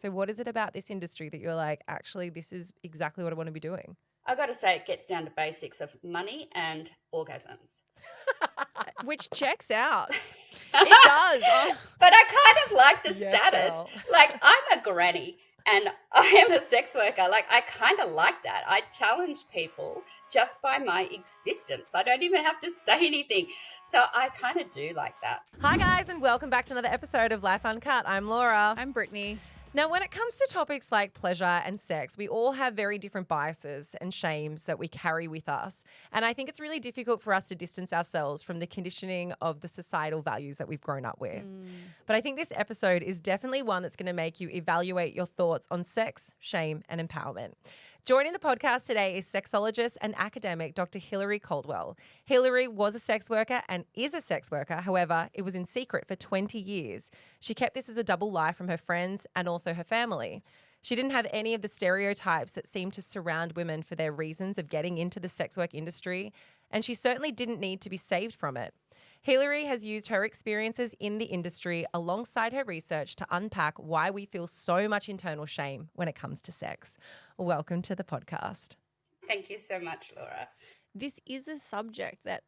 So what is it about this industry that you're like, actually, this is exactly what I want to be doing? I got to say, it gets down to basics of money and orgasms. Which checks out. But It does. Oh. I kind of like the Yes, status. girl. Like, I'm a granny and I am a sex worker. Like, I kind of like that. I challenge people just by my existence. I don't even have to say anything. So I kind of do like that. Hi, guys, and welcome back to another episode of Life Uncut. I'm Laura. I'm Brittany. Now, when it comes to topics like pleasure and sex, we all have very different biases and shames that we carry with us. And I think it's really difficult for us to distance ourselves from the conditioning of the societal values that we've grown up with. But I think this episode is definitely one that's going to make you evaluate your thoughts on sex, shame, and empowerment. Joining the podcast today is sexologist and academic Dr. Hilary Caldwell. Hilary was a sex worker and is a sex worker. However, it was in secret for 20 years. She kept this as a double life from her friends and also her family. She didn't have any of the stereotypes that seem to surround women for their reasons of getting into the sex work industry, and she certainly didn't need to be saved from it. Hilary has used her experiences in the industry alongside her research to unpack why we feel so much internal shame when it comes to sex. Welcome to the podcast. Thank you so much, Laura. This is a subject that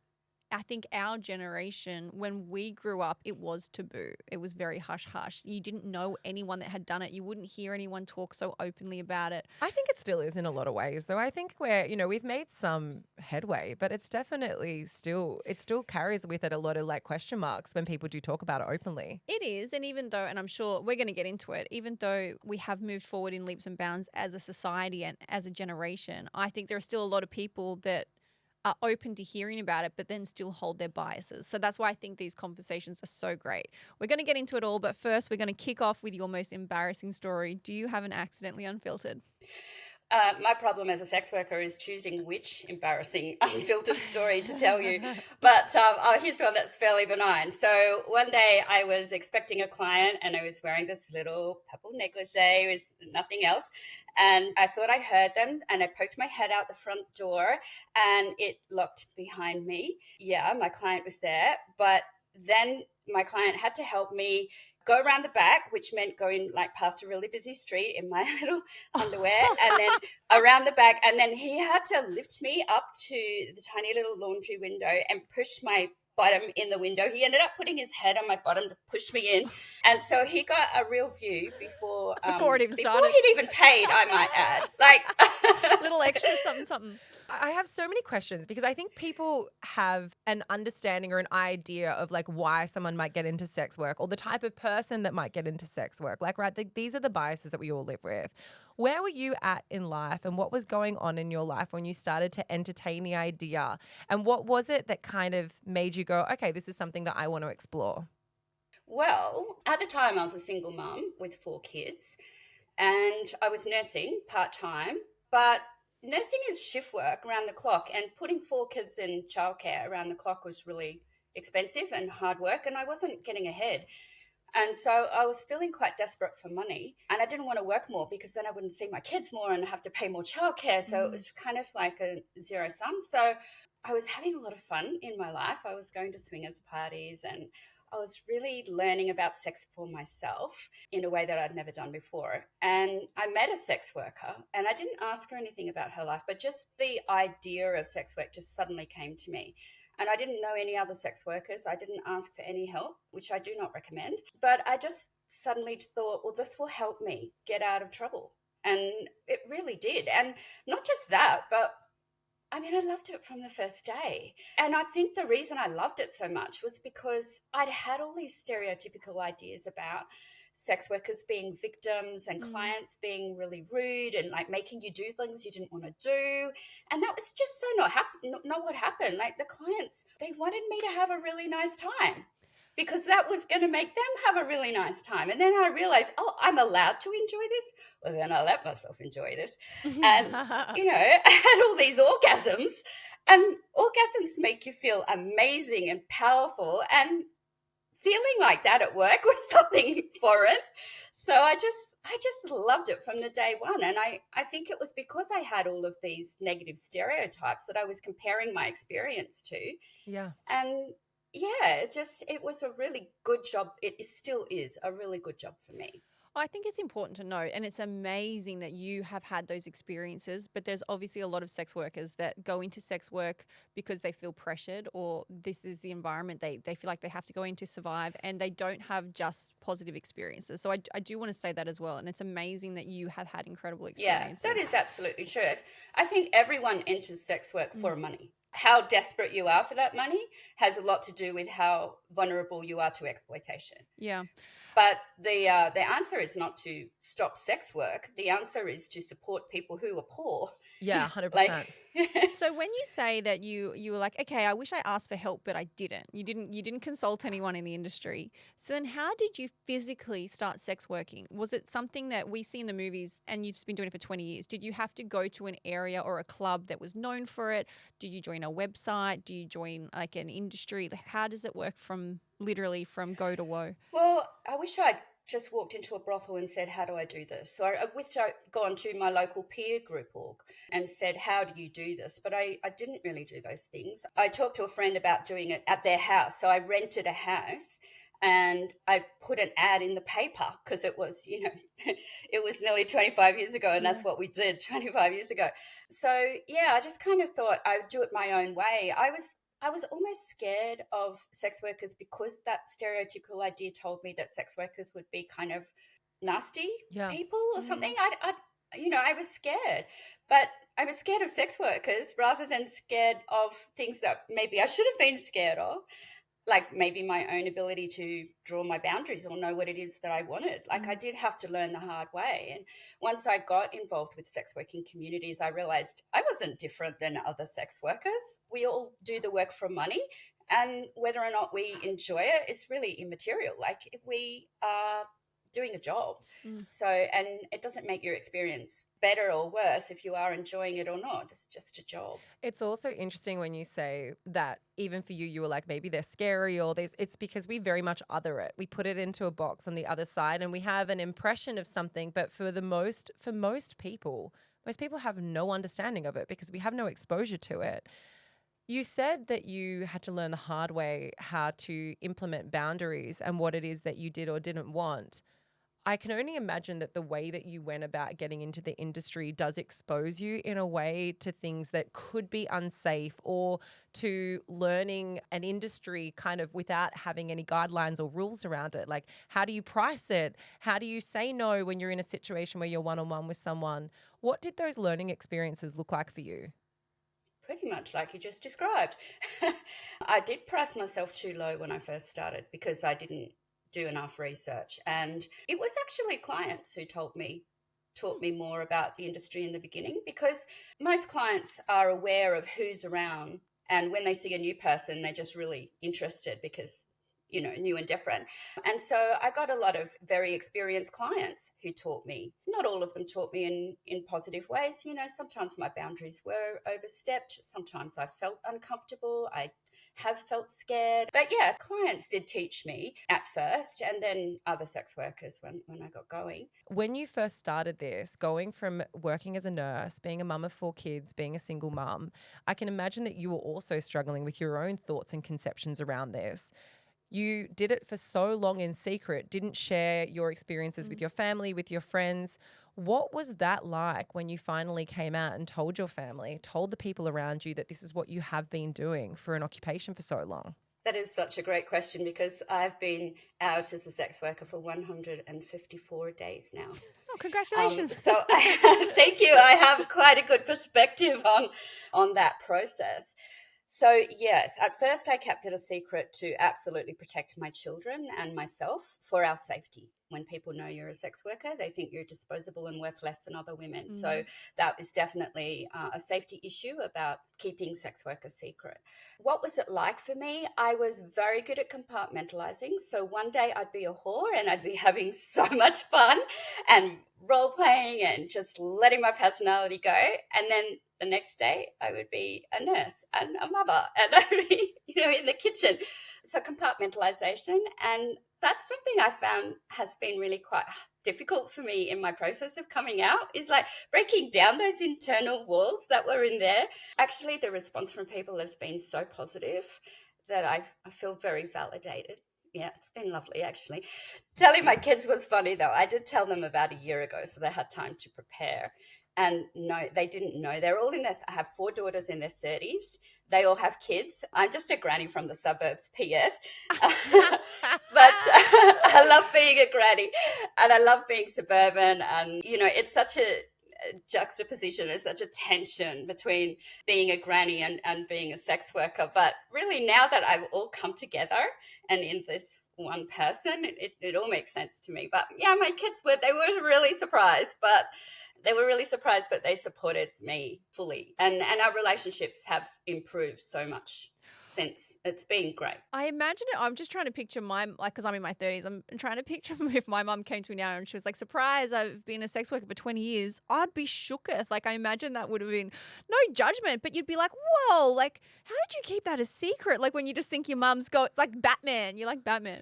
I think our generation, when we grew up, it was taboo. It was very hush-hush. You didn't know anyone that had done it. You wouldn't hear anyone talk so openly about it. I think it still is in a lot of ways, though. I think we've made some headway, but it's definitely it still carries with it a lot of like question marks when people do talk about it openly. It is, and even though, and I'm sure we're going to get into it, even though we have moved forward in leaps and bounds as a society and as a generation, I think there are still a lot of people that are open to hearing about it, but then still hold their biases. So that's why I think these conversations are so great. We're going to get into it all, but first we're going to kick off with your most embarrassing story. Do you have an accidentally unfiltered? My problem as a sex worker is choosing which embarrassing, unfiltered story to tell you. But here's one that's fairly benign. So one day I was expecting a client and I was wearing this little purple negligee with nothing else. And I thought I heard them and I poked my head out the front door and it locked behind me. Yeah, my client was there. But then my client had to help me go around the back, which meant going like past a really busy street in my little underwear and then around the back. And then he had to lift me up to the tiny little laundry window and push my bottom in the window. He ended up putting his head on my bottom to push me in. And so he got a real view before Before it even started. Before he'd even paid, I might add. Like Little extra something. I have so many questions because I think people have an understanding or an idea of like why someone might get into sex work or the type of person that might get into sex work. Like, right, these are the biases that we all live with. Where were you at in life and what was going on in your life when you started to entertain the idea? And what was it that kind of made you go, okay, this is something that I want to explore? Well, at the time I was a single mum with 4 kids and I was nursing part-time, but nursing is shift work around the clock and putting 4 kids in childcare around the clock was really expensive and hard work and I wasn't getting ahead. And so I was feeling quite desperate for money and I didn't want to work more because then I wouldn't see my kids more and have to pay more childcare. So it was kind of like a zero sum. So I was having a lot of fun in my life. I was going to swingers parties and I was really learning about sex for myself in a way that I'd never done before. And I met a sex worker and I didn't ask her anything about her life, but just the idea of sex work just suddenly came to me. And I didn't know any other sex workers. I didn't ask for any help, which I do not recommend. But I just suddenly thought, well, this will help me get out of trouble. And it really did. And not just that, but I mean, I loved it from the first day. And I think the reason I loved it so much was because I'd had all these stereotypical ideas about sex workers being victims and clients being really rude and like making you do things you didn't want to do. And that was just so not what happened. Like the clients, they wanted me to have a really nice time because that was going to make them have a really nice time. And then I realized, oh, I'm allowed to enjoy this. Well, then I let myself enjoy this. And, you know, I had all these orgasms and orgasms make you feel amazing and powerful. And feeling like that at work was something foreign. So I just loved it from the day one. And I think it was because I had all of these negative stereotypes that I was comparing my experience to. Yeah. And yeah, it was a really good job. It still is a really good job for me. I think it's important to note, and it's amazing that you have had those experiences, but there's obviously a lot of sex workers that go into sex work because they feel pressured or this is the environment they feel like they have to go in to survive, and they don't have just positive experiences. So I do want to say that as well. And it's amazing that you have had incredible Yeah, experiences. that is absolutely true. I think everyone enters sex work for money. How desperate you are for that money has a lot to do with how vulnerable you are to exploitation. Yeah. But the answer is not to stop sex work. The answer is to support people who are poor. Yeah, 100%. Like, So when you say that you were like, okay, I wish I asked for help, but I didn't. You didn't consult anyone in the industry. So then how did you physically start sex working? Was it something that we see in the movies, and you've been doing it for 20 years? Did you have to go to an area or a club that was known for it? Did you join a website? Do you join like an industry? Like, how does it work from literally from go to woe? well, I wish I'd just walked into a brothel and said, how do I do this? So I wish I'd gone to my local peer group org and said, how do you do this? But I didn't really do those things. I talked to a friend about doing it at their house. So I rented a house and I put an ad in the paper because it was, it was nearly 25 years ago, and that's what we did 25 years ago. So, yeah, I just kind of thought I would do it my own way. I was almost scared of sex workers because that stereotypical idea told me that sex workers would be kind of nasty people or something. I was scared, but I was scared of sex workers rather than scared of things that maybe I should have been scared of, like maybe my own ability to draw my boundaries or know what it is that I wanted. Like I did have to learn the hard way. And once I got involved with sex working communities, I realized I wasn't different than other sex workers. We all do the work for money. And whether or not we enjoy it is really immaterial. Like we are doing a job. So, and it doesn't make your experience better or worse if you are enjoying it or not. It's just a job. It's also interesting when you say that even for you were like, maybe they're scary or this. It's because we very much other it. We put it into a box on the other side and we have an impression of something. But for most people have no understanding of it because we have no exposure to it. You said that you had to learn the hard way how to implement boundaries and what it is that you did or didn't want. I can only imagine that the way that you went about getting into the industry does expose you in a way to things that could be unsafe or to learning an industry kind of without having any guidelines or rules around it. Like, how do you price it? How do you say no when you're in a situation where you're one-on-one with someone? What did those learning experiences look like for you? Pretty much like you just described. I did price myself too low when I first started because I didn't do enough research. And it was actually clients who taught me more about the industry in the beginning, because most clients are aware of who's around. And when they see a new person, they're just really interested because, new and different. And so I got a lot of very experienced clients who taught me. Not all of them taught me in positive ways. Sometimes my boundaries were overstepped. Sometimes I felt uncomfortable. I have felt scared. But yeah, clients did teach me at first, and then other sex workers when I got going. When you first started this, going from working as a nurse, being a mum of 4 kids, being a single mum, I can imagine that you were also struggling with your own thoughts and conceptions around this. You did it for so long in secret, didn't share your experiences with your family, with your friends. What was that like when you finally came out and told your family, told the people around you that this is what you have been doing for an occupation for so long? That is such a great question, because I've been out as a sex worker for 154 days now. Oh, congratulations. So thank you. I have quite a good perspective on that process. So yes, at first I kept it a secret to absolutely protect my children and myself for our safety. When people know you're a sex worker, they think you're disposable and worth less than other women. So that is definitely a safety issue about keeping sex workers secret. What was it like for me? I was very good at compartmentalizing. So one day I'd be a whore and I'd be having so much fun and role playing and just letting my personality go. And then the next day I would be a nurse and a mother and I'd be, in the kitchen. So compartmentalization, and that's something I found has been really quite difficult for me in my process of coming out, is like breaking down those internal walls that were in there. Actually, the response from people has been so positive that I feel very validated Yeah, it's been lovely, actually. Telling my kids was funny, though. I did tell them about a year ago, so they had time to prepare. And no, they didn't know. They're all I have 4 daughters in their 30s. They all have kids. I'm just a granny from the suburbs, PS. But I love being a granny, and I love being suburban. And, it's such a juxtaposition. There's such a tension between being a granny and being a sex worker. But really, now that I've all come together and in this one person, it all makes sense to me. But yeah, my kids they were really surprised, but they supported me fully. And our relationships have improved so much since. It's been great. I imagine it. I'm just trying to picture because I'm in my 30s. I'm trying to picture if my mum came to me now and she was like, surprise, I've been a sex worker for 20 years. I'd be shooketh. Like, I imagine that would have been no judgment, but you'd be like, whoa, like, how did you keep that a secret? Like, when you just think your mum's got, like, Batman. You're like Batman.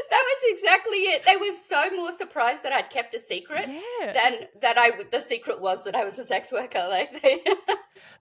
That was exactly it. They were so more surprised that I'd kept a secret than that the secret was that I was a sex worker.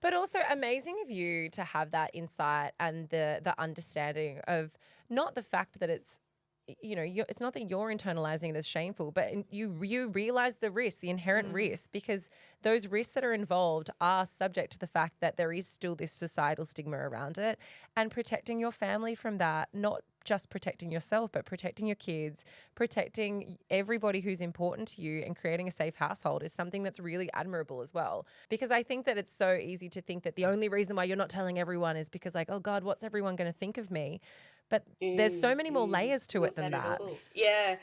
But also amazing of you to have that insight and the understanding of not the fact that it's, it's not that you're internalizing it as shameful, but you realize the risk, the inherent risk, because those risks that are involved are subject to the fact that there is still this societal stigma around it, and protecting your family from that, not just protecting yourself, but protecting your kids, protecting everybody who's important to you, and creating a safe household is something that's really admirable as well. Because I think that it's so easy to think that the only reason why you're not telling everyone is because, like, oh God, what's everyone going to think of me? But there's so many more layers to it than that. Yeah.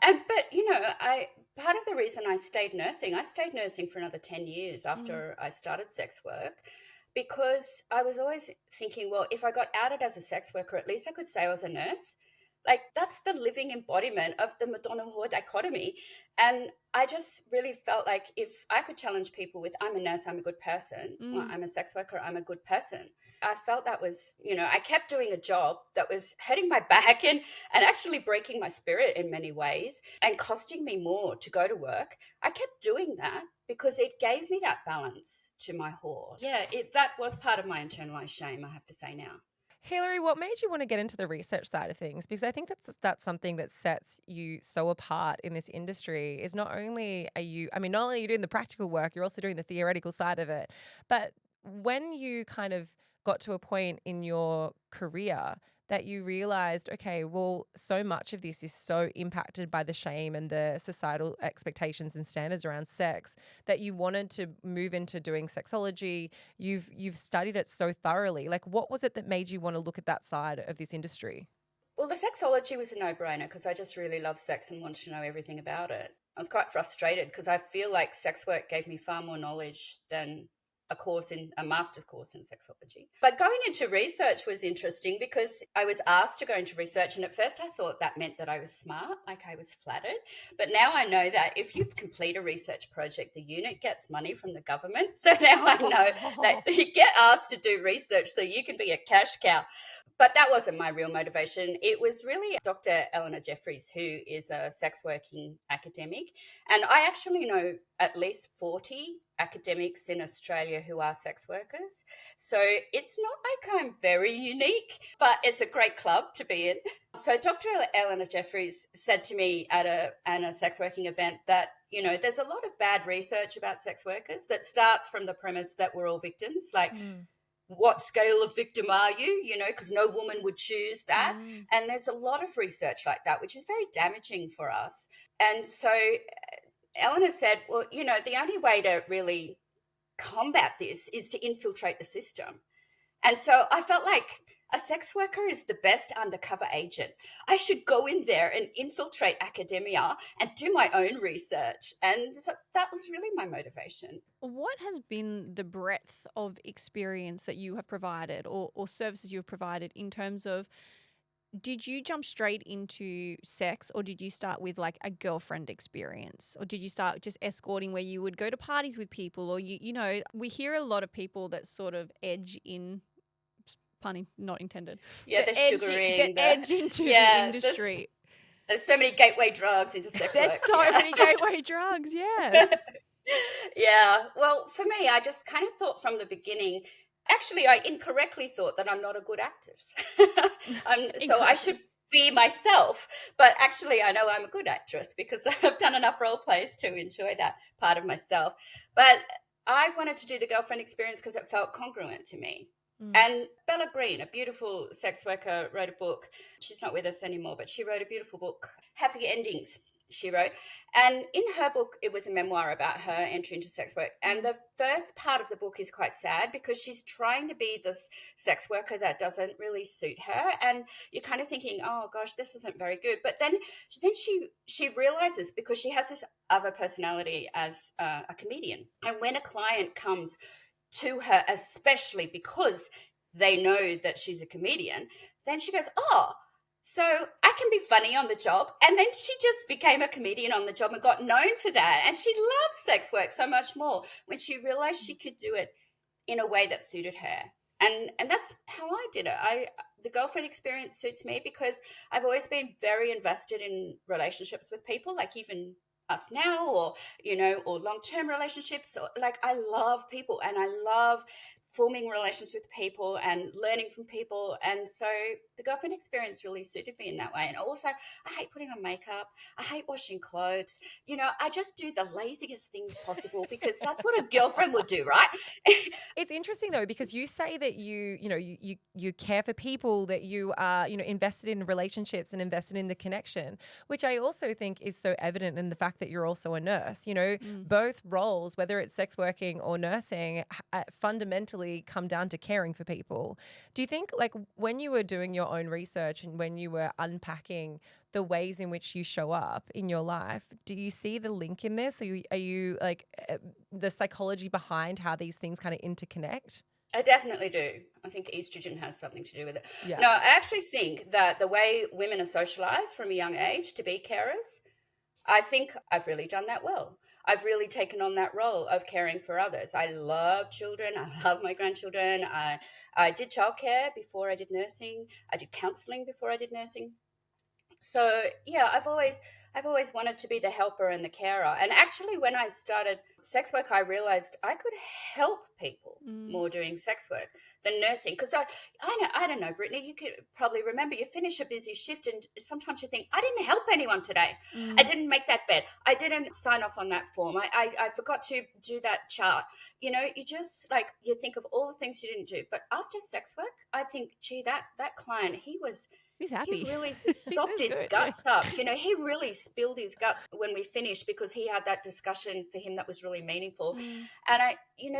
But, part of the reason I stayed nursing for another 10 years after I started sex work, because I was always thinking, well, if I got outed as a sex worker, at least I could say I was a nurse. Like, that's the living embodiment of the Madonna-whore dichotomy. And I just really felt like if I could challenge people with, I'm a nurse, I'm a good person. Well, I'm a sex worker, I'm a good person. I felt that was, I kept doing a job that was hurting my back and actually breaking my spirit in many ways and costing me more to go to work. I kept doing that because it gave me that balance to my whore. Yeah, that was part of my internalized shame, I have to say now. Hilary, what made you want to get into the research side of things? Because I think that's something that sets you so apart in this industry. Is not only not only are you doing the practical work, you're also doing the theoretical side of it. But when you kind of got to a point in your career that you realized, okay, well, so much of this is so impacted by the shame and the societal expectations and standards around sex that you wanted to move into doing sexology. You've studied it so thoroughly. Like, what was it that made you want to look at that side of this industry? Well, the sexology was a no-brainer because I just really love sex and wanted to know everything about it. I was quite frustrated because I feel like sex work gave me far more knowledge than a master's course in sexology. But going into research was interesting because I was asked to go into research, and at first I thought that meant that I was smart, like I was flattered. But now I know that if you complete a research project, the unit gets money from the government. So now I know that you get asked to do research so you can be a cash cow. But that wasn't my real motivation. It was really Dr. Eleanor Jeffries, who is a sex working academic. And I actually know at least 40 academics in Australia who are sex workers. So it's not like I'm very unique, but it's a great club to be in. So Dr. Eleanor Jeffries said to me at a sex working event that, there's a lot of bad research about sex workers that starts from the premise that we're all victims, like what scale of victim are you, because no woman would choose that. And there's a lot of research like that, which is very damaging for us. And so Eleanor said, well, the only way to really combat this is to infiltrate the system. And so I felt like a sex worker is the best undercover agent. I should go in there and infiltrate academia and do my own research. And so that was really my motivation. What has been the breadth of experience that you have provided or services you have provided in terms of, did you jump straight into sex, or did you start with like a girlfriend experience, or did you start just escorting where you would go to parties with people, or we hear a lot of people that sort of edge in, pun not intended. Yeah, the sugaring, edge into the industry. There's so many gateway drugs into sex work. There's so many gateway drugs, yeah. Yeah. Well, for me, I just kind of thought from the beginning. Actually, I incorrectly thought that I'm not a good actress. So I should be myself. But actually, I know I'm a good actress because I've done enough role plays to enjoy that part of myself. But I wanted to do the girlfriend experience because it felt congruent to me. And Bella Green, a beautiful sex worker, wrote a book. She's not with us anymore, but she wrote a beautiful book, Happy Endings, she wrote. And in her book, it was a memoir about her entry into sex work. And the first part of the book is quite sad because she's trying to be this sex worker that doesn't really suit her. And you're kind of thinking, oh gosh, this isn't very good. But then she realizes, because she has this other personality as a comedian. And when a client comes to her, especially because they know that she's a comedian, then she goes, oh, so I can be funny on the job. And then she just became a comedian on the job and got known for that. And she loved sex work so much more when she realized she could do it in a way that suited her. And that's how I did it. The girlfriend experience suits me because I've always been very invested in relationships with people, like even us now, or or long-term relationships. Like, I love people and I love forming relations with people and learning from people. And so the girlfriend experience really suited me in that way. And also, I hate putting on makeup. I hate washing clothes. I just do the laziest things possible because that's what a girlfriend would do, right? It's interesting though, because you say that you care for people, that you are invested in relationships and invested in the connection, which I also think is so evident in the fact that you're also a nurse. Both roles, whether it's sex working or nursing, fundamentally come down to caring for people. Do you think, like, when you were doing your own research and when you were unpacking the ways in which you show up in your life, do you see the link in this? Are you like the psychology behind how these things kind of interconnect? I definitely do. I think estrogen has something to do with it. Yeah. No, I actually think that the way women are socialized from a young age to be carers, I think I've really done that well. I've really taken on that role of caring for others. I love children. I love my grandchildren. I did childcare before I did nursing. I did counseling before I did nursing. So yeah, I've always wanted to be the helper and the carer. And actually, when I started sex work, I realized I could help people more doing sex work than nursing. Because I don't know, Brittany, you could probably remember, you finish a busy shift and sometimes you think, I didn't help anyone today. I didn't make that bed. I didn't sign off on that form. I forgot to do that chart. You just, like, you think of all the things you didn't do. But after sex work, I think, gee, that client, He's happy. he really sopped his guts up. He really spilled his guts when we finished because he had that discussion for him that was really meaningful. And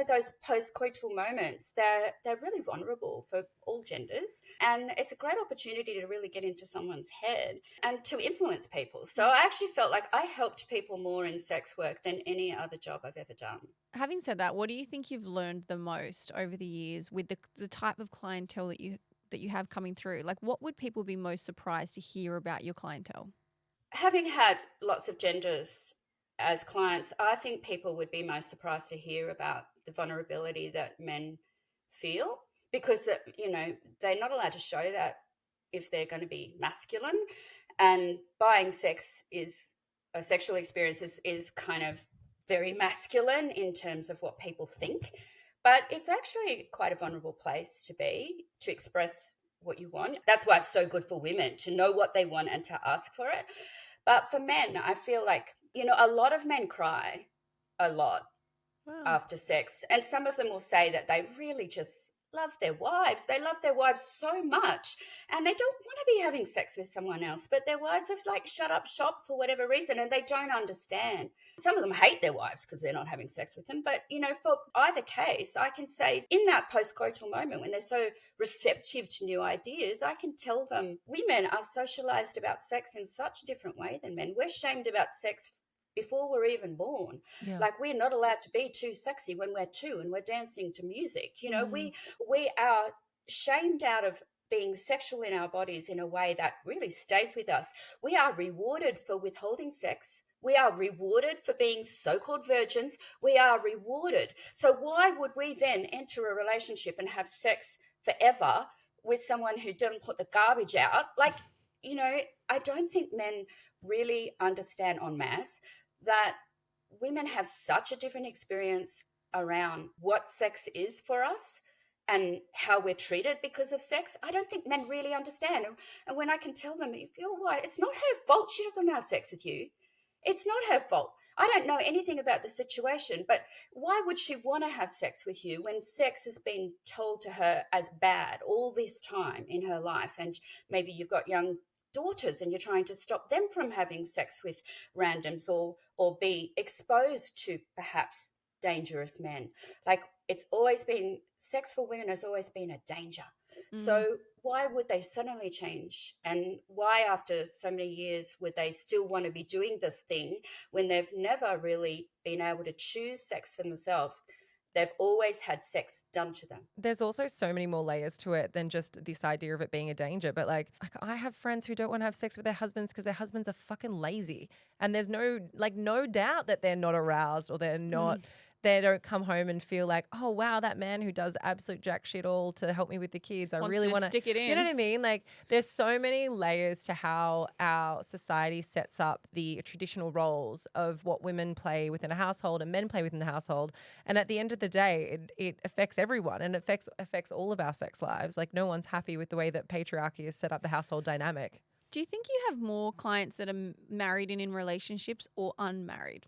those post-coital moments, they're really vulnerable for all genders. And it's a great opportunity to really get into someone's head and to influence people. So I actually felt like I helped people more in sex work than any other job I've ever done. Having said that, what do you think you've learned the most over the years with the type of clientele that you have coming through? Like, what would people be most surprised to hear about your clientele? Having had lots of genders as clients, I think people would be most surprised to hear about the vulnerability that men feel, because they're not allowed to show that if they're going to be masculine. And buying sex is a sexual experience is kind of very masculine in terms of what people think. But it's actually quite a vulnerable place to express what you want. That's why it's so good for women to know what they want and to ask for it. But for men, I feel like, a lot of men cry a lot after sex. And some of them will say that they really just love their wives. They love their wives so much and they don't want to be having sex with someone else, but their wives have shut up shop for whatever reason and they don't understand. Some of them hate their wives because they're not having sex with them. But, for either case, I can say in that post-coital moment when they're so receptive to new ideas, I can tell them women are socialized about sex in such a different way than men. We're shamed about sex before we're even born. Yeah. Like, we're not allowed to be too sexy when we're 2 and we're dancing to music. We are shamed out of being sexual in our bodies in a way that really stays with us. We are rewarded for withholding sex. We are rewarded for being so-called virgins. We are rewarded. So why would we then enter a relationship and have sex forever with someone who didn't put the garbage out? Like, I don't think men really understand en masse that women have such a different experience around what sex is for us and how we're treated because of sex, I don't think men really understand. And when I can tell them, why? It's not her fault she doesn't have sex with you. It's not her fault. I don't know anything about the situation, but why would she want to have sex with you when sex has been told to her as bad all this time in her life? And maybe you've got young daughters and you're trying to stop them from having sex with randoms or be exposed to perhaps dangerous men. Like, it's always been, sex for women has always been a danger. So why would they suddenly change? And why, after so many years, would they still want to be doing this thing when they've never really been able to choose sex for themselves? They've always had sex done to them. There's also so many more layers to it than just this idea of it being a danger. But like I have friends who don't want to have sex with their husbands because their husbands are fucking lazy. And there's no doubt that they're not aroused or they're not they don't come home and feel like, oh wow, that man who does absolute jack shit all to help me with the kids, I really want to stick it in. You know what I mean? Like, there's so many layers to how our society sets up the traditional roles of what women play within a household and men play within the household. And at the end of the day, it affects everyone and affects all of our sex lives. Like, no one's happy with the way that patriarchy has set up the household dynamic. Do you think you have more clients that are married and in relationships or unmarried?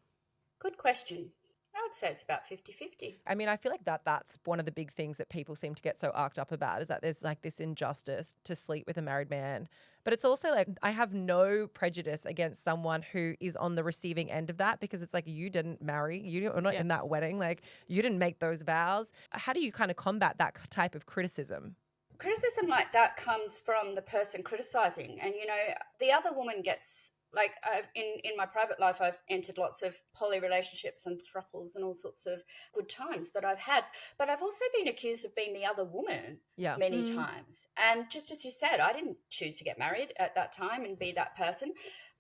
Good question. I would say it's about 50-50. I mean, I feel like that's one of the big things that people seem to get so arced up about, is that there's like this injustice to sleep with a married man. But it's also like, I have no prejudice against someone who is on the receiving end of that, because it's like, you didn't marry, you're not in that wedding, like you didn't make those vows. How do you kind of combat that type of criticism? Criticism like that comes from the person criticizing. And, the other woman gets... Like, in my private life, I've entered lots of poly relationships and thruples and all sorts of good times that I've had. But I've also been accused of being the other woman many times. And just as you said, I didn't choose to get married at that time and be that person.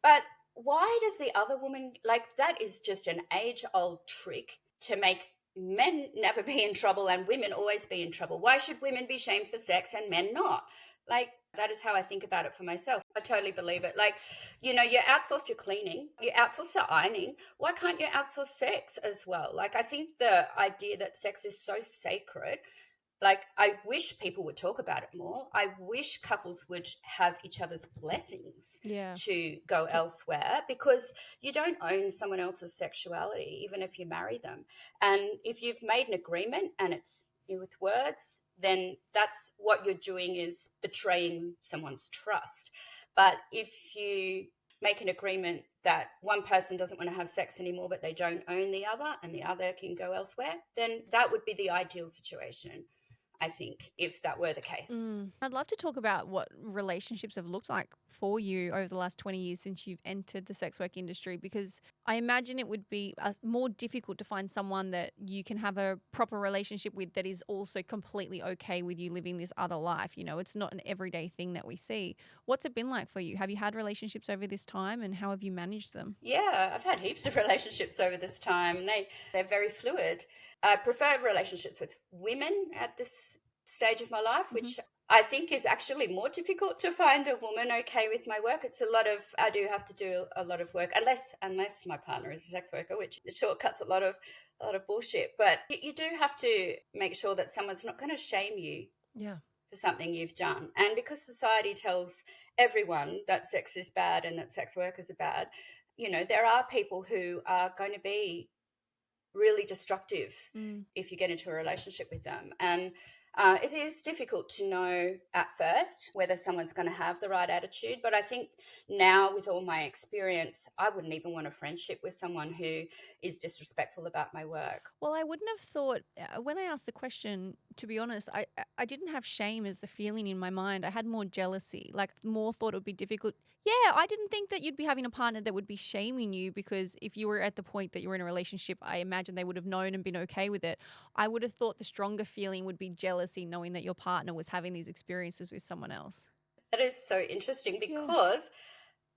But why does the other woman, like, that is just an age-old trick to make men never be in trouble and women always be in trouble. Why should women be shamed for sex and men not? Like, that is how I think about it for myself. I totally believe it. Like, you outsource your cleaning, you outsource the ironing. Why can't you outsource sex as well? Like, I think the idea that sex is so sacred, like, I wish people would talk about it more. I wish couples would have each other's blessings to go elsewhere, because you don't own someone else's sexuality, even if you marry them. And if you've made an agreement and it's with words, then that's what you're doing, is betraying someone's trust. But if you make an agreement that one person doesn't want to have sex anymore, but they don't own the other and the other can go elsewhere, then that would be the ideal situation, I think, if that were the case. I'd love to talk about what relationships have looked like for you over the last 20 years since you've entered the sex work industry, because I imagine it would be more difficult to find someone that you can have a proper relationship with that is also completely okay with you living this other life. It's not an everyday thing that we see. What's it been like for you? Have you had relationships over this time, and how have you managed them? Yeah, I've had heaps of relationships over this time, and they're very fluid. I prefer relationships with women at this stage of my life, which I think is actually more difficult to find a woman okay with my work. I do have to do a lot of work, unless my partner is a sex worker, which shortcuts a lot of bullshit. But you do have to make sure that someone's not going to shame you for something you've done. And because society tells everyone that sex is bad and that sex workers are bad, there are people who are going to be really destructive if you get into a relationship with them. And it is difficult to know at first whether someone's going to have the right attitude. But I think now, with all my experience, I wouldn't even want a friendship with someone who is disrespectful about my work. Well, I wouldn't have thought, when I asked the question, to be honest, I didn't have shame as the feeling in my mind. I had more jealousy, like more thought it would be difficult. Yeah, I didn't think that you'd be having a partner that would be shaming you, because if you were at the point that you were in a relationship, I imagine they would have known and been okay with it. I would have thought the stronger feeling would be jealousy, knowing that your partner was having these experiences with someone else. That is so interesting, because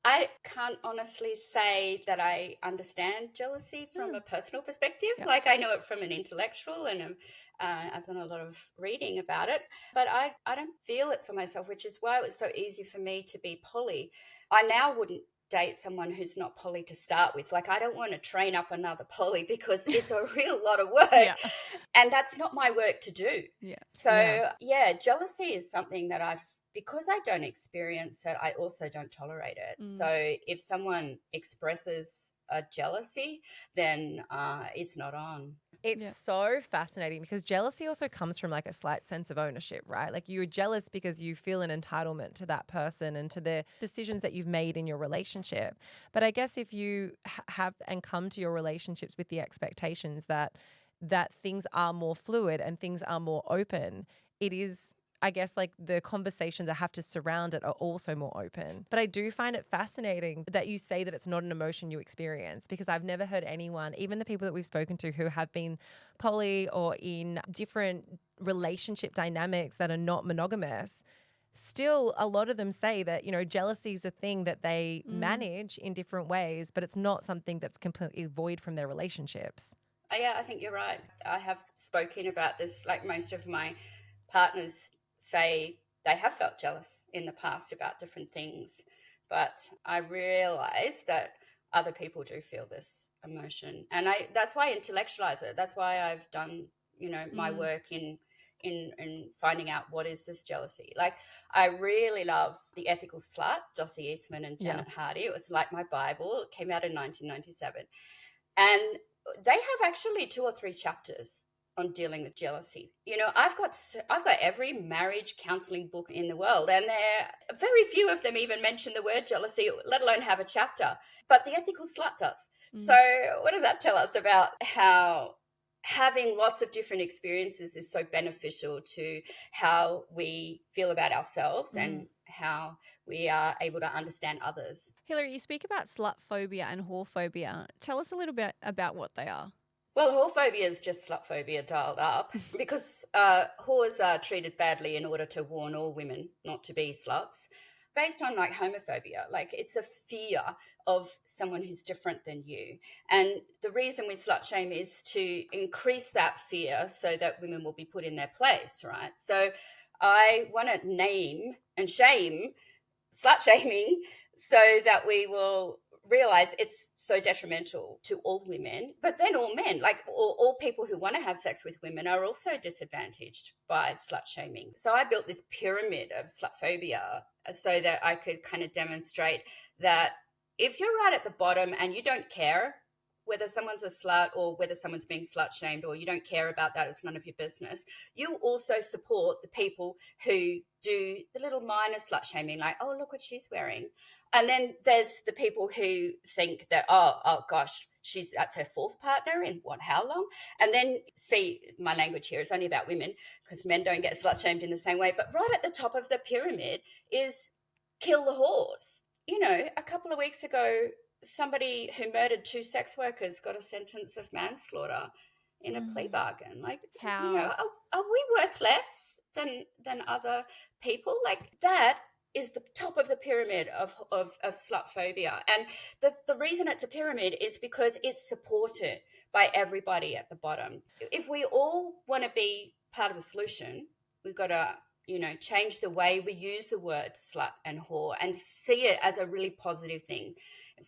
I can't honestly say that I understand jealousy from a personal perspective. Like, I know it from an intellectual, and I've done a lot of reading about it, but I don't feel it for myself, which is why it was so easy for me to be poly. I now wouldn't date someone who's not poly to start with. Like, I don't want to train up another poly because it's a real lot of work. Yeah. And that's not my work to do. Yeah. So, jealousy is something that because I don't experience it, I also don't tolerate it. So if someone expresses a jealousy, then it's not on. It's so fascinating because jealousy also comes from like a slight sense of ownership, right? Like you're jealous because you feel an entitlement to that person and to the decisions that you've made in your relationship. But I guess if you have and come to your relationships with the expectations that things are more fluid and things are more open, it is, I guess, like the conversations that have to surround it are also more open. But I do find it fascinating that you say that it's not an emotion you experience, because I've never heard anyone, even the people that we've spoken to who have been poly or in different relationship dynamics that are not monogamous, still a lot of them say that, you know, jealousy is a thing that they manage in different ways, but it's not something that's completely void from their relationships. Yeah, I think you're right. I have spoken about this, like most of my partners say they have felt jealous in the past about different things, but I realize that other people do feel this emotion, and that's why I intellectualize it. That's why I've done, you know, my work in finding out what is this jealousy. Like, I really love The Ethical Slut, Dossie Eastman and Janet Hardy. It was like my Bible. It came out in 1997, and they have actually 2 or 3 chapters on dealing with jealousy. You know, I've got every marriage counseling book in the world, and there very few of them even mention the word jealousy, let alone have a chapter. But The Ethical Slut does. So what does that tell us about how having lots of different experiences is so beneficial to how we feel about ourselves and how we are able to understand others? Hilary, you speak about slut phobia and whore phobia. Tell us a little bit about what they are. Well, whorephobia is just slutphobia dialed up, because whores are treated badly in order to warn all women not to be sluts, based on like homophobia. Like, it's a fear of someone who's different than you. And the reason we slut shame is to increase that fear so that women will be put in their place, right? So I want to name and shame slut shaming so that we will realize it's so detrimental to all women, but then all men, like all people who want to have sex with women are also disadvantaged by slut shaming. So I built this pyramid of slut phobia so that I could kind of demonstrate that if you're right at the bottom and you don't care whether someone's a slut or whether someone's being slut shamed, or you don't care about that, it's none of your business, you also support the people who do the little minor slut shaming, like, oh, look what she's wearing. And then there's the people who think that, oh gosh, that's her 4th partner in how long? And then, see, my language here is only about women because men don't get slut shamed in the same way. But right at the top of the pyramid is kill the whores. You know, a couple of weeks ago, somebody who murdered 2 sex workers got a sentence of manslaughter in a plea bargain. Like, How? you know, are we worth less than other people? Like, that is the top of the pyramid of slut phobia. And the reason it's a pyramid is because it's supported by everybody at the bottom. If we all want to be part of the solution, we've got to, you know, change the way we use the words slut and whore and see it as a really positive thing.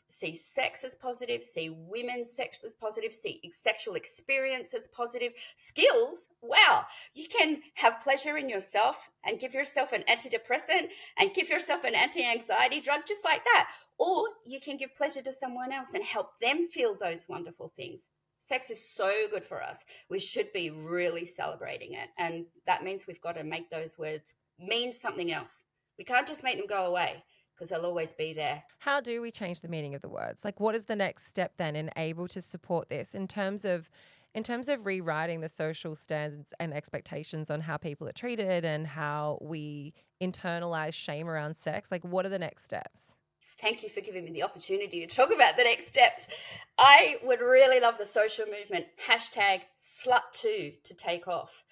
See sex as positive, see women's sex as positive, see sexual experience as positive. Skills, wow, you can have pleasure in yourself and give yourself an antidepressant and give yourself an anti-anxiety drug just like that. Or you can give pleasure to someone else and help them feel those wonderful things. Sex is so good for us. We should be really celebrating it. And that means we've got to make those words mean something else. We can't just make them go away, because they'll always be there. How do we change the meaning of the words? Like, what is the next step then in able to support this in terms of rewriting the social standards and expectations on how people are treated and how we internalize shame around sex? Like, what are the next steps? Thank you for giving me the opportunity to talk about the next steps. I would really love the social movement #slut2 to take off.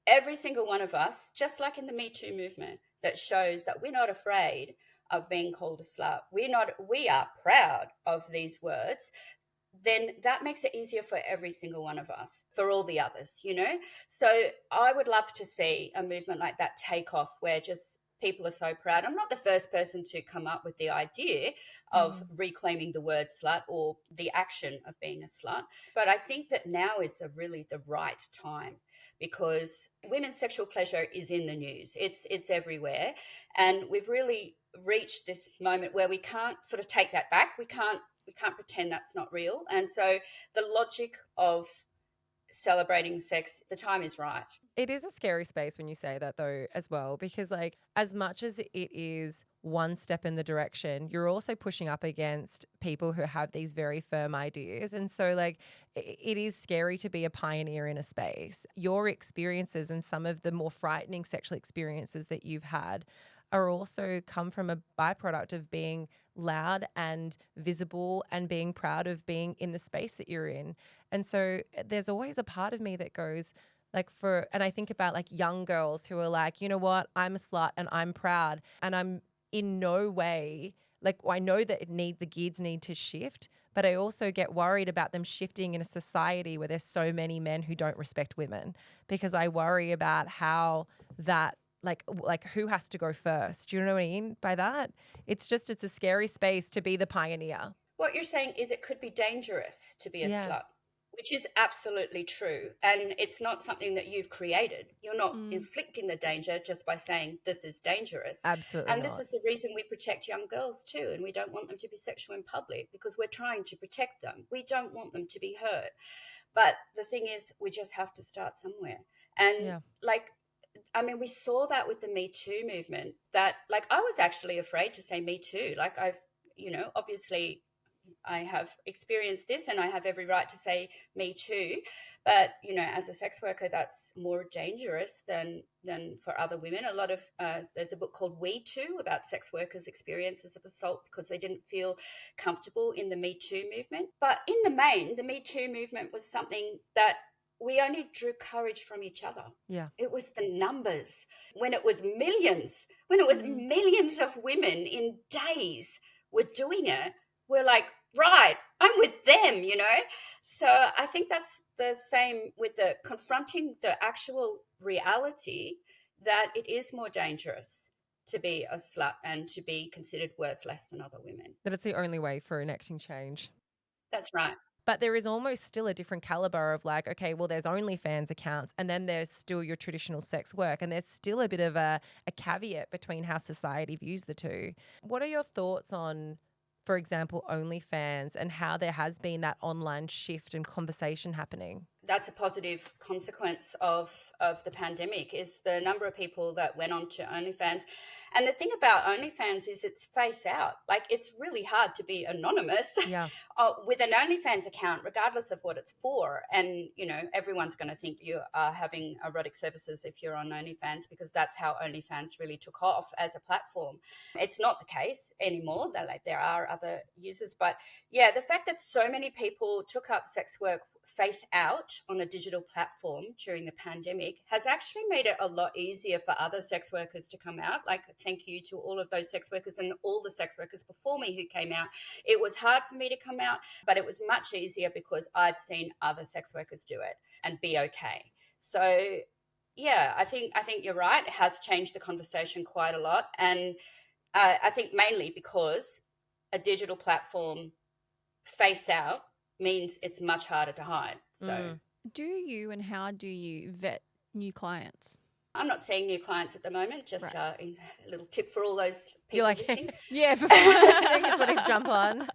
Every single one of us, just like in the Me Too movement, that shows that we're not afraid of being called a slut. We are proud of these words. Then that makes it easier for every single one of us, for all the others, you know? So I would love to see a movement like that take off, where just people are so proud. I'm not the first person to come up with the idea of reclaiming the word slut or the action of being a slut. But I think that now is really the right time, because women's sexual pleasure is in the news. It's everywhere. And we've really reached this moment where we can't sort of take that back. We can't pretend that's not real. And so the logic of celebrating sex, the time is right. It is a scary space when you say that though as well, because like as much as it is one step in the direction, you're also pushing up against people who have these very firm ideas. And so like it is scary to be a pioneer in a space. Your experiences and some of the more frightening sexual experiences that you've had are also come from a byproduct of being loud and visible and being proud of being in the space that you're in. And so there's always a part of me that goes like and I think about like young girls who are like, you know what, I'm a slut and I'm proud, and I'm in no way, like I know that the gears need to shift, but I also get worried about them shifting in a society where there's so many men who don't respect women, because I worry about how that like who has to go first? Do you know what I mean by that? It's a scary space to be the pioneer. What you're saying is it could be dangerous to be a slut, which is absolutely true. And it's not something that you've created. You're not inflicting the danger just by saying this is dangerous. Absolutely And not. this is the reason we protect young girls too. And we don't want them to be sexual in public, because we're trying to protect them. We don't want them to be hurt. But the thing is, we just have to start somewhere. And I mean, we saw that with the Me Too movement, that like I was actually afraid to say Me Too. Like obviously I have experienced this and I have every right to say Me Too. But, as a sex worker, that's more dangerous than for other women. A lot of, there's a book called We Too about sex workers' experiences of assault because they didn't feel comfortable in the Me Too movement. But in the main, the Me Too movement was something that we only drew courage from each other. Yeah. It was the numbers. When it was millions of women in days were doing it, we're like, right, I'm with them, So I think that's the same with the confronting the actual reality that it is more dangerous to be a slut and to be considered worth less than other women. That it's the only way for enacting change. That's right. But there is almost still a different caliber of like, okay, well, there's OnlyFans accounts and then there's still your traditional sex work. And there's still a bit of a caveat between how society views the two. What are your thoughts on, for example, OnlyFans and how there has been that online shift and conversation happening? That's a positive consequence of the pandemic, is the number of people that went on to OnlyFans. And the thing about OnlyFans is it's face out. Like, it's really hard to be anonymous with an OnlyFans account, regardless of what it's for. And, everyone's going to think you are having erotic services if you're on OnlyFans, because that's how OnlyFans really took off as a platform. It's not the case anymore. There are other users. But, yeah, the fact that so many people took up sex work face out on a digital platform during the pandemic has actually made it a lot easier for other sex workers to come out. Like, thank you to all of those sex workers and all the sex workers before me who came out. It was hard for me to come out, but it was much easier because I'd seen other sex workers do it and be okay. So yeah, I think you're right. It has changed the conversation quite a lot. And I think mainly because a digital platform face out means it's much harder to hide. So do you and how do you vet new clients? I'm not seeing new clients at the moment, just a little tip for all those people You're like, listening. yeah, before listening is what I jump on.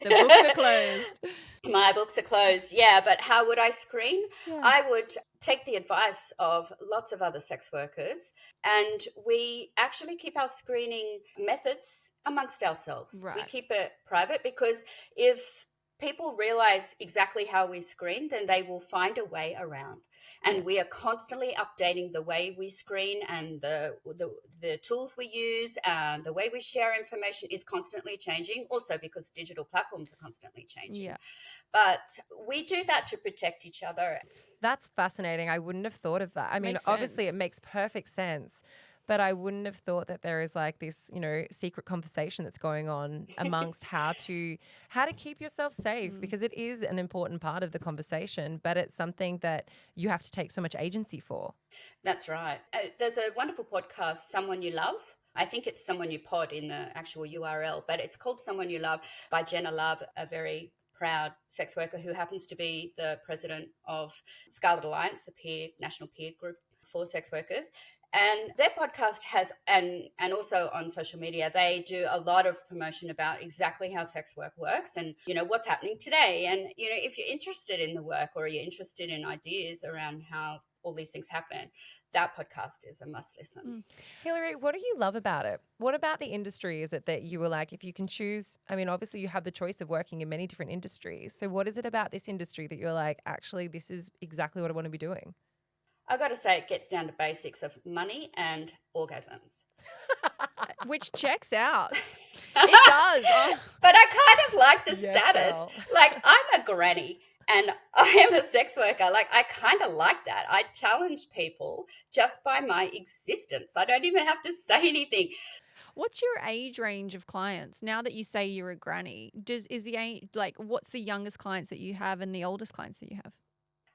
The books are closed. My books are closed, yeah, but how would I screen? Yeah. I would take the advice of lots of other sex workers, and we actually keep our screening methods amongst ourselves. Right. We keep it private, because if people realize exactly how we screen, then they will find a way around. And we are constantly updating the way we screen, and the tools we use, and the way we share information is constantly changing, also because digital platforms are constantly changing. Yeah. But we do that to protect each other. That's fascinating. I wouldn't have thought of that. I mean, obviously it makes perfect sense. But I wouldn't have thought that there is like this, secret conversation that's going on amongst how to keep yourself safe, because it is an important part of the conversation, but it's something that you have to take so much agency for. That's right. There's a wonderful podcast, Someone You Love, I think it's Someone You Pod in the actual URL, but it's called Someone You Love by Jenna Love, a very proud sex worker who happens to be the president of Scarlet Alliance, the national peer group for sex workers. And their podcast has, and also on social media, they do a lot of promotion about exactly how sex work works and, what's happening today. And, if you're interested in the work or you're interested in ideas around how all these things happen, that podcast is a must listen. Hilary, what do you love about it? What about the industry is it that you were like, if you can choose, I mean, obviously you have the choice of working in many different industries. So what is it about this industry that you're like, actually, this is exactly what I want to be doing? I got to say, it gets down to basics of money and orgasms. Which checks out. It does. Oh. But I kind of like the status. Girl. Like, I'm a granny and I am a sex worker. Like, I kind of like that. I challenge people just by my existence. I don't even have to say anything. What's your age range of clients now that you say you're a granny? What's the youngest clients that you have and the oldest clients that you have?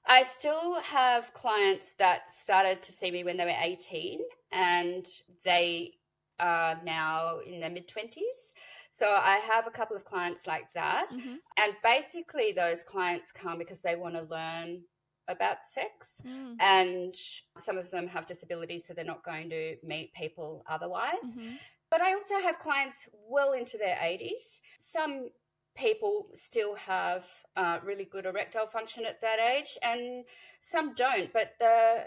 I still have clients that started to see me when they were 18 and they are now in their mid-20s. So I have a couple of clients like that. Mm-hmm. And basically those clients come because they want to learn about sex. Mm. And some of them have disabilities, so they're not going to meet people otherwise. Mm-hmm. But I also have clients well into their 80s. Some people still have really good erectile function at that age and some don't, but the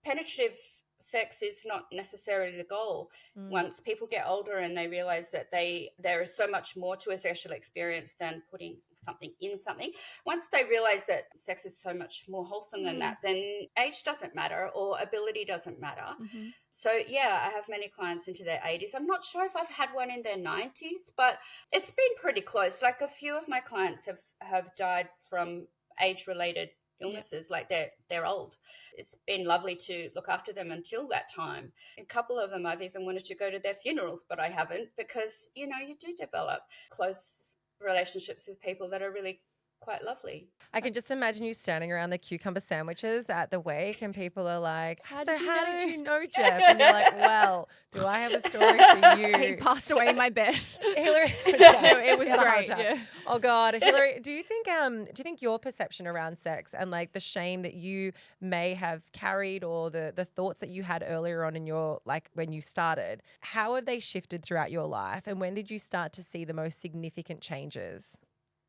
penetrative sex is not necessarily the goal. Once people get older and they realize that there is so much more to a sexual experience than putting something in something, once they realize that sex is so much more wholesome than that, then age doesn't matter or ability doesn't matter. Mm-hmm. So yeah, I have many clients into their 80s. I'm not sure if I've had one in their 90s, but it's been pretty close. Like a few of my clients have died from age-related illnesses. Like they're old. It's been lovely to look after them until that time. A couple of them I've even wanted to go to their funerals, but I haven't, because you do develop close relationships with people that are really quite lovely. I can just imagine you standing around the cucumber sandwiches at the wake and people are like, how did you know, Jeff? And you're like, well, do I have a story for you? He passed away in my bed. Hilary, it was great. Yeah. Oh God, Hilary, do you think your perception around sex and like the shame that you may have carried or the thoughts that you had earlier on in your, like when you started, how have they shifted throughout your life? And when did you start to see the most significant changes?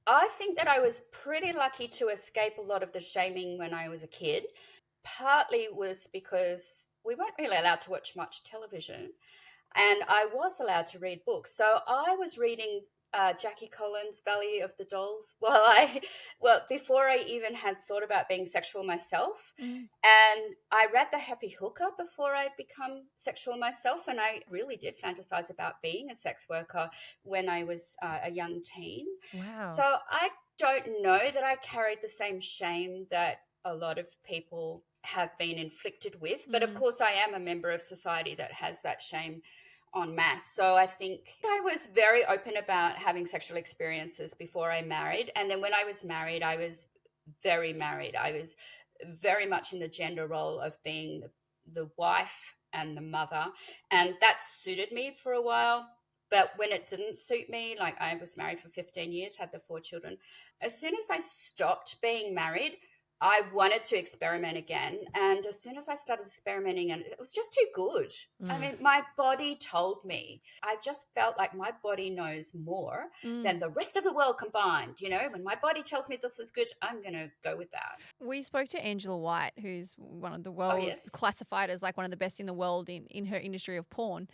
I think that I was pretty lucky to escape a lot of the shaming when I was a kid. Partly was because we weren't really allowed to watch much television and I was allowed to read books. So I was reading Jackie Collins' Valley of the Dolls before I even had thought about being sexual myself. And I read The Happy Hooker before I'd become sexual myself, and I really did fantasize about being a sex worker when I was a young teen. Wow. So I don't know that I carried the same shame that a lot of people have been inflicted with, but of course I am a member of society that has that shame en masse. So I think I was very open about having sexual experiences before I married. And then when I was married, I was very married. I was very much in the gender role of being the wife and the mother. And that suited me for a while. But when it didn't suit me, like I was married for 15 years, had the 4 children. As soon as I stopped being married, I wanted to experiment again. And as soon as I started experimenting, and it was just too good. I mean, my body told me. I just felt like my body knows more than the rest of the world combined. When my body tells me this is good, I'm going to go with that. We spoke to Angela White, who's one of the world classified as like one of the best in the world in her industry of porn.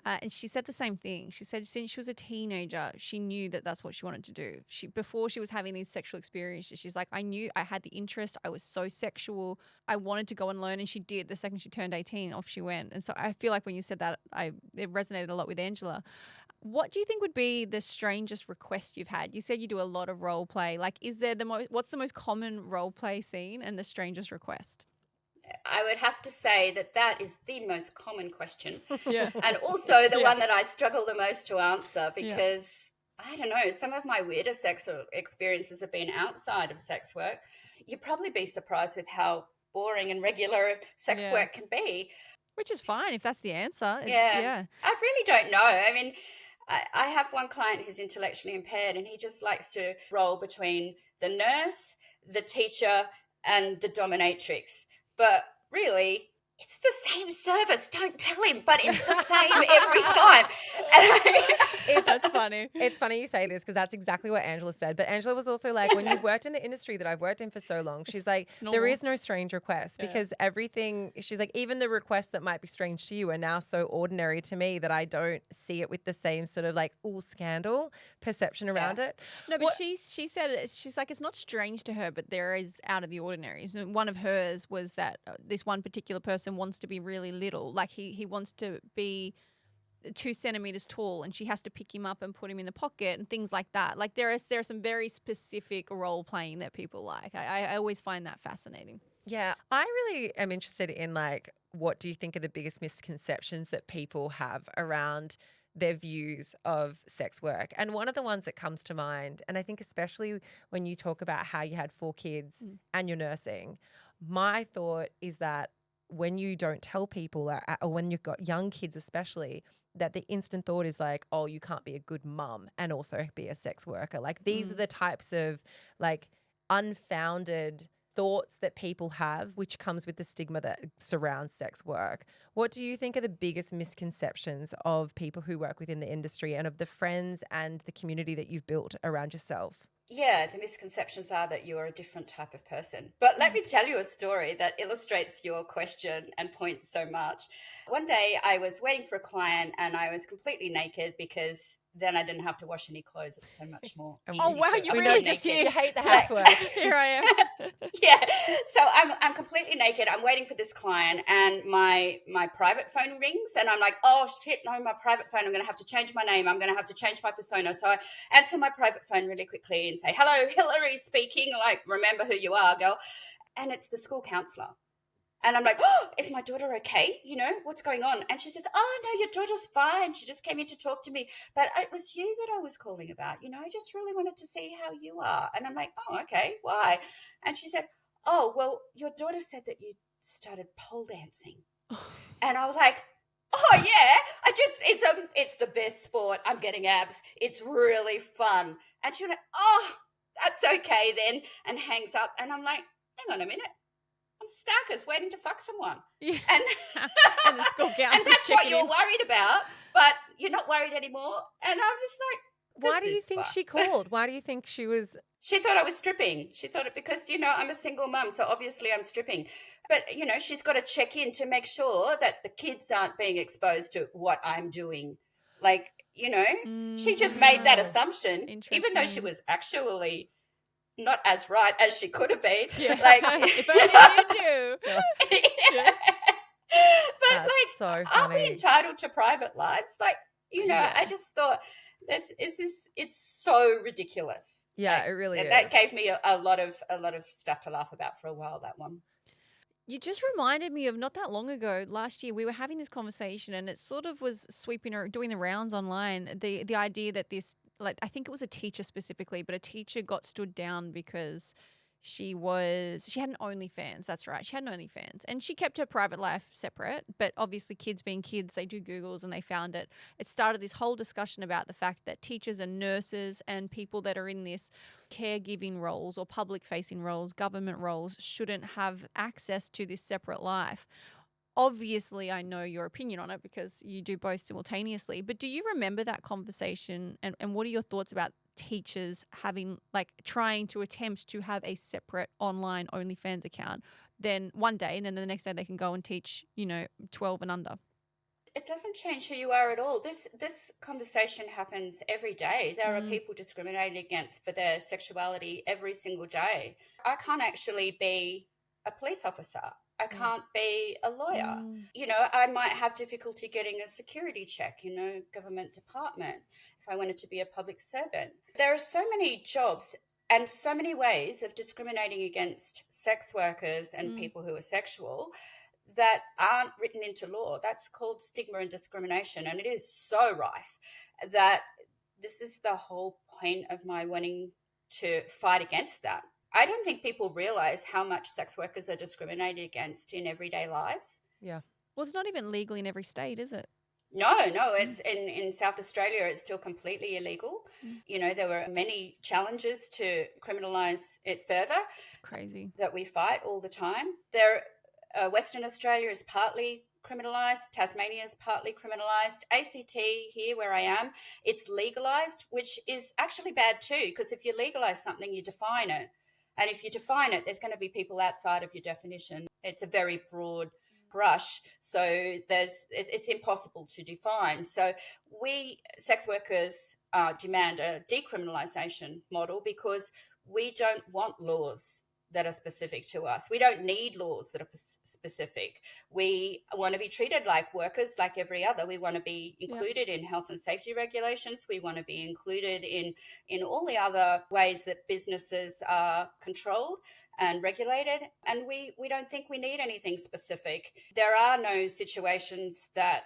And she said the same thing. She said since she was a teenager, she knew that that's what she wanted to do. Before she was having these sexual experiences, she's like, I knew I had the interest. I was so sexual. I wanted to go and learn, and she did. The second she turned 18, off she went. And so I feel like when you said that, it resonated a lot with Angela. What do you think would be the strangest request you've had? You said you do a lot of role play. Like, is there what's the most common role play scene and the strangest request? I would have to say that is the most common question. Yeah. And also the one that I struggle the most to answer because, I don't know, some of my weirdest sexual experiences have been outside of sex work. You'd probably be surprised with how boring and regular sex work can be. Which is fine if that's the answer. Yeah. I really don't know. I mean, I have one client who's intellectually impaired, and he just likes to roll between the nurse, the teacher, and the dominatrix. But really, it's the same service. Don't tell him, but it's the same every time. That's funny. It's funny you say this because that's exactly what Angela said. But Angela was also like, when you've worked in the industry that I've worked in for so long, she's like, there is no strange request because everything, she's like, even the requests that might be strange to you are now so ordinary to me that I don't see it with the same sort of like, scandal perception around it. No, but she said it, she's like, it's not strange to her, but there is out of the ordinary. So one of hers was that this one particular person wants to be really little. Like he wants to be 2 centimeters tall, and she has to pick him up and put him in the pocket and things like that. Like there are some very specific role playing that people like. I always find that fascinating. Yeah, I really am interested in like, what do you think are the biggest misconceptions that people have around their views of sex work? And one of the ones that comes to mind, and I think especially when you talk about how you had 4 kids and you're nursing, my thought is that when you don't tell people or when you've got young kids especially, that the instant thought is like, oh, you can't be a good mum and also be a sex worker. Like these are the types of like unfounded thoughts that people have, which comes with the stigma that surrounds sex work. What do you think are the biggest misconceptions of people who work within the industry and of the friends and the community that you've built around yourself? Yeah, the misconceptions are that you are a different type of person. But let me tell you a story that illustrates your question and point so much. One day I was waiting for a client and I was completely naked because then I didn't have to wash any clothes. It's so much more. Oh wow, you really just You hate the housework. Here I am. Yeah. So I'm completely naked. I'm waiting for this client, and my private phone rings, and I'm like, oh shit, no, my private phone. I'm going to have to change my name. I'm going to have to change my persona. So I answer my private phone really quickly and say, hello, Hilary speaking. Like, remember who you are, girl. And it's the school counselor. And I'm like, oh, is my daughter okay? You know, what's going on? And she says, oh, no, your daughter's fine. She just came in to talk to me. But it was you that I was calling about. You know, I just really wanted to see how you are. And I'm like, oh, okay, why? And she said, oh, well, your daughter said that you started pole dancing. And I was like, oh, yeah, it's the best sport. I'm getting abs. It's really fun. And she was like, oh, that's okay then, and hangs up. And I'm like, hang on a minute. I'm stackers waiting to fuck someone. Yeah. And, and the school counselor's and that's what checking you're in. worried about, but you're not worried anymore. And I'm just like, Why do you think she called? Why do you think she was? She thought I was stripping. She thought it because, you know, I'm a single mum, so obviously I'm stripping. But, you know, she's got to check in to make sure that the kids aren't being exposed to what I'm doing. Like, you know, she just made that assumption, even though she was actually not as right as she could have been. Yeah. Like, if only you knew. Yeah. But That's like, so aren't we funny. entitled to private lives? Like, you know, I just thought it's so ridiculous. Yeah, like, it really is. That gave me a lot of stuff to laugh about for a while. That one. You just reminded me of not that long ago, last year, we were having this conversation and it sort of was sweeping or doing the rounds online. The idea that this, like, I think it was a teacher specifically, but a teacher got stood down because she had an OnlyFans. That's right. She had an OnlyFans and she kept her private life separate. But obviously kids being kids, they do Googles and they found it. It started this whole discussion about the fact that teachers and nurses and people that are in this caregiving roles or public facing roles, government roles, shouldn't have access to this separate life. Obviously, I know your opinion on it because you do both simultaneously, but do you remember that conversation and what are your thoughts about teachers having, like, trying to attempt to have a separate online OnlyFans account then one day and then the next day they can go and teach, you know, 12 and under? It doesn't change who you are at all. This conversation happens every day. There are people discriminated against for their sexuality every single day. I can't actually be a police officer. I can't be a lawyer. You know, I might have difficulty getting a security check in a government department if I wanted to be a public servant. There are so many jobs and so many ways of discriminating against sex workers and people who are sexual that aren't written into law. That's called stigma and discrimination. And it is so rife that this is the whole point of my wanting to fight against that. I don't think people realize how much sex workers are discriminated against in everyday lives. Yeah. Well, it's not even legal in every state, is it? No, it's in South Australia, it's still completely illegal. You know, there were many challenges to criminalise it further It's crazy. that we fight all the time. Western Australia is partly criminalised, Tasmania is partly criminalised, ACT here where I am, it's legalised, which is actually bad too, because if you legalise something, you define it. And if you define it, there's going to be people outside of your definition. It's a very broad brush, so it's impossible to define. So we sex workers demand a decriminalisation model because we don't want laws that are specific to us. We don't need laws that are specific. We want to be treated like workers, like every other. We want to be included in health and safety regulations. We want to be included in all the other ways that businesses are controlled and regulated. And we don't think we need anything specific. There are no situations that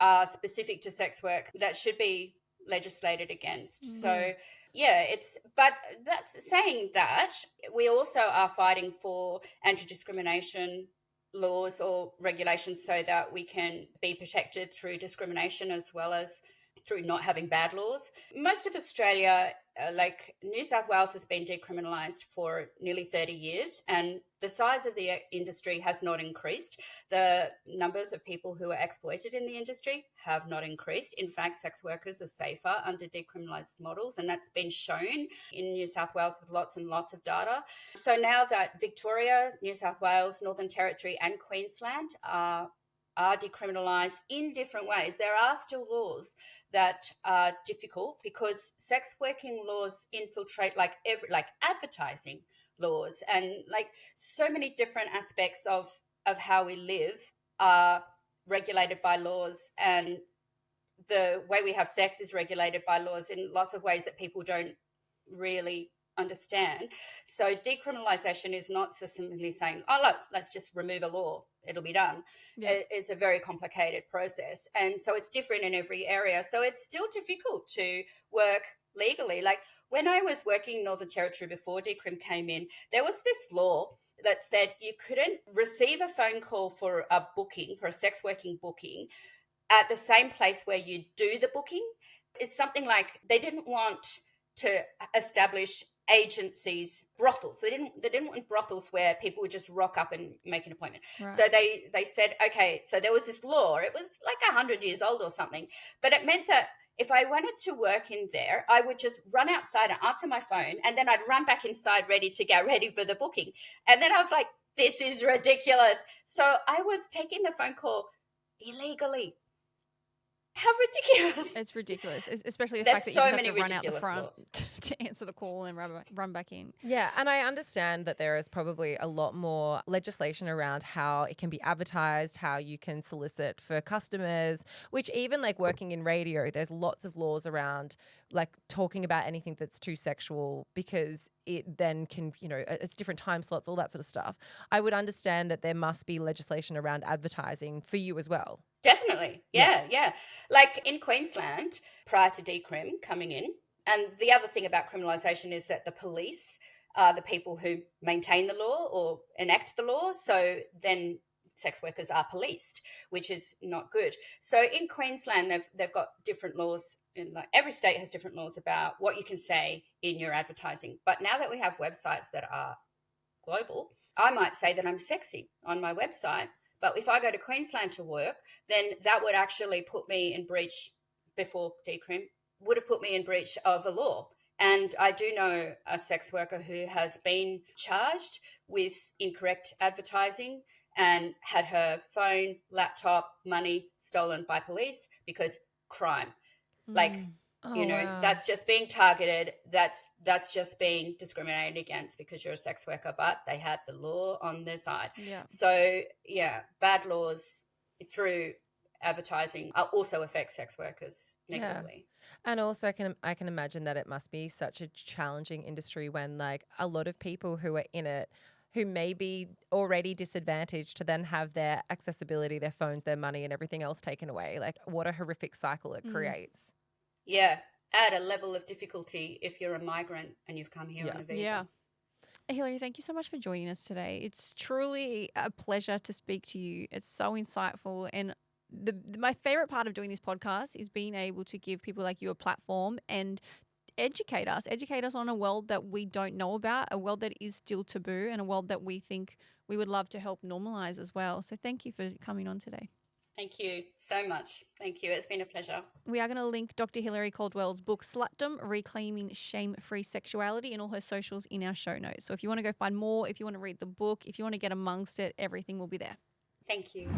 are specific to sex work that should be legislated against. So yeah, but that's saying that we also are fighting for anti-discrimination laws or regulations so that we can be protected through discrimination as well as through not having bad laws. Most of Australia, like New South Wales, has been decriminalised for nearly 30 years, and the size of the industry has not increased. The numbers of people who are exploited in the industry have not increased. In fact, sex workers are safer under decriminalised models, and that's been shown in New South Wales with lots and lots of data. So now that Victoria, New South Wales, Northern Territory and Queensland are decriminalised in different ways, there are still laws that are difficult because sex working laws infiltrate like advertising laws, and like so many different aspects of how we live are regulated by laws, and the way we have sex is regulated by laws in lots of ways that people don't really understand. So decriminalisation is not just simply saying, oh, look, let's just remove a law, it'll be done. It's a very complicated process, and so it's different in every area. So it's still difficult to work legally. Like when I was working in Northern Territory before decrim came in, there was this law that said you couldn't receive a phone call for a booking, for a sex working booking, at the same place where you do the booking. It's something like they didn't want to establish agencies, brothels. They didn't want brothels where people would just rock up and make an appointment. Right. So they said, okay, so there was this law. It was like 100 years old or something, but it meant that if I wanted to work in there, I would just run outside and answer my phone, and then I'd run back inside ready to get ready for the booking. And then I was like, this is ridiculous. So I was taking the phone call illegally. How ridiculous. It's ridiculous, especially the There's fact that so you have many to run out the ridiculous front laws. to answer the call and run back in. Yeah, and I understand that there is probably a lot more legislation around how it can be advertised, how you can solicit for customers, which even like working in radio, there's lots of laws around like talking about anything that's too sexual because it then can, you know, it's different time slots, all that sort of stuff. I would understand that there must be legislation around advertising for you as well. Definitely. Yeah. Like in Queensland, prior to decrim coming in, and the other thing about criminalisation is that the police are the people who maintain the law or enact the law. So then sex workers are policed, which is not good. So in Queensland, they've got different laws. In like every state has different laws about what you can say in your advertising. But now that we have websites that are global, I might say that I'm sexy on my website. But if I go to Queensland to work, then that would actually put me in breach, before decrim, would have put me in breach of a law. And I do know a sex worker who has been charged with incorrect advertising and had her phone, laptop, money stolen by police because crime. Like, wow. That's just being targeted. That's just being discriminated against because you're a sex worker, but they had the law on their side. Yeah. So, bad laws through advertising also affect sex workers negatively. Yeah. And also I can imagine that it must be such a challenging industry when like a lot of people who are in it who may be already disadvantaged to then have their accessibility, their phones, their money and everything else taken away. Like what a horrific cycle it creates. Yeah, add a level of difficulty if you're a migrant and you've come here on a visa. Yeah. Hilary, thank you so much for joining us today. It's truly a pleasure to speak to you. It's so insightful. And my favorite part of doing this podcast is being able to give people like you a platform and educate us on a world that we don't know about, a world that is still taboo, and a world that we think we would love to help normalize as well. So thank you for coming on today. Thank you so much. Thank you. It's been a pleasure. We are going to link Dr. Hilary Caldwell's book, Slutdom, Reclaiming Shame-Free Sexuality, and all her socials in our show notes. So if you want to go find more, if you want to read the book, if you want to get amongst it, everything will be there. Thank you.